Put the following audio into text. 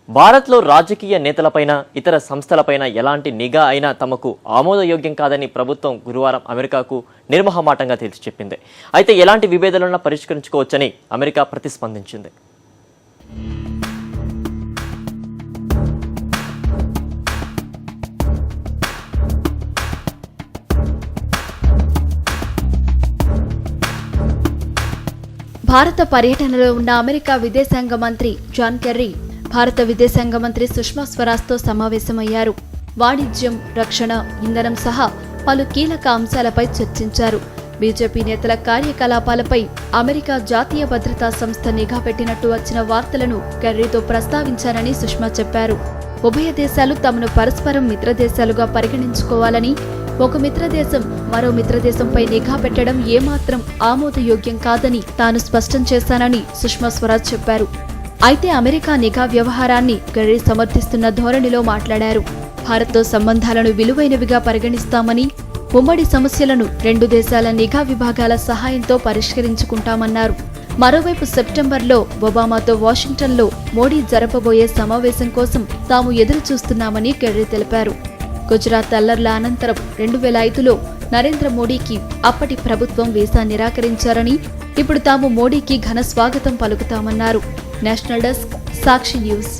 భారత్లో రాజకీయ నేతలపైన ఇతర సంస్థలపైన ఎలాంటి నిఘా అయినా తమకు ఆమోదయోగ్యం కాదని ప్రభుత్వం గురువారం అమెరికాకు నిర్మోహమాటంగా తేల్చి చెప్పింది. అయితే ఎలాంటి విభేదాలను పరిష్కరించుకోవచ్చని అమెరికా ప్రతిస్పందించింది. భారత పర్యటనలో ఉన్న అమెరికా విదేశాంగ మంత్రి జాన్ కెర్రీ భారత విదేశాంగ మంత్రి సుష్మా స్వరాజ్తో సమావేశమయ్యారు. వాణిజ్యం, రక్షణ, ఇంధనం సహా పలు కీలక అంశాలపై చర్చించారు. బీజేపీ నేతల కార్యకలాపాలపై అమెరికా జాతీయ భద్రతా సంస్థ నిఘా పెట్టినట్టు వచ్చిన వార్తలను కెర్రీతో ప్రస్తావించారని సుష్మా చెప్పారు. ఉభయ దేశాలు తమను పరస్పరం మిత్రదేశాలుగా పరిగణించుకోవాలని, ఒక మిత్రదేశం మరో మిత్రదేశంపై నిఘా పెట్టడం ఏమాత్రం ఆమోదయోగ్యం కాదని తాను స్పష్టం చేశానని సుష్మా స్వరాజ్ చెప్పారు. అయితే అమెరికా నిఘా వ్యవహారాన్ని కెర్రీ సమర్థిస్తున్న ధోరణిలో మాట్లాడారు. భారత్తో సంబంధాలను విలువైనవిగా పరిగణిస్తామని, ఉమ్మడి సమస్యలను రెండు దేశాల నిఘా విభాగాల సహాయంతో పరిష్కరించుకుంటామన్నారు. మరోవైపు సెప్టెంబర్లో ఒబామాతో వాషింగ్టన్లో మోడీ జరపబోయే సమావేశం కోసం తాము ఎదురు చూస్తున్నామని కెర్రీ తెలిపారు. గుజరాత్ అల్లర్ల అనంతరం 2005లో నరేంద్ర మోడీకి అప్పటి ప్రభుత్వం వీసా నిరాకరించారని, ఇప్పుడు తాము మోడీకి ఘన స్వాగతం పలుకుతామన్నారు. నేషనల్ డెస్క్, సాక్షి న్యూస్.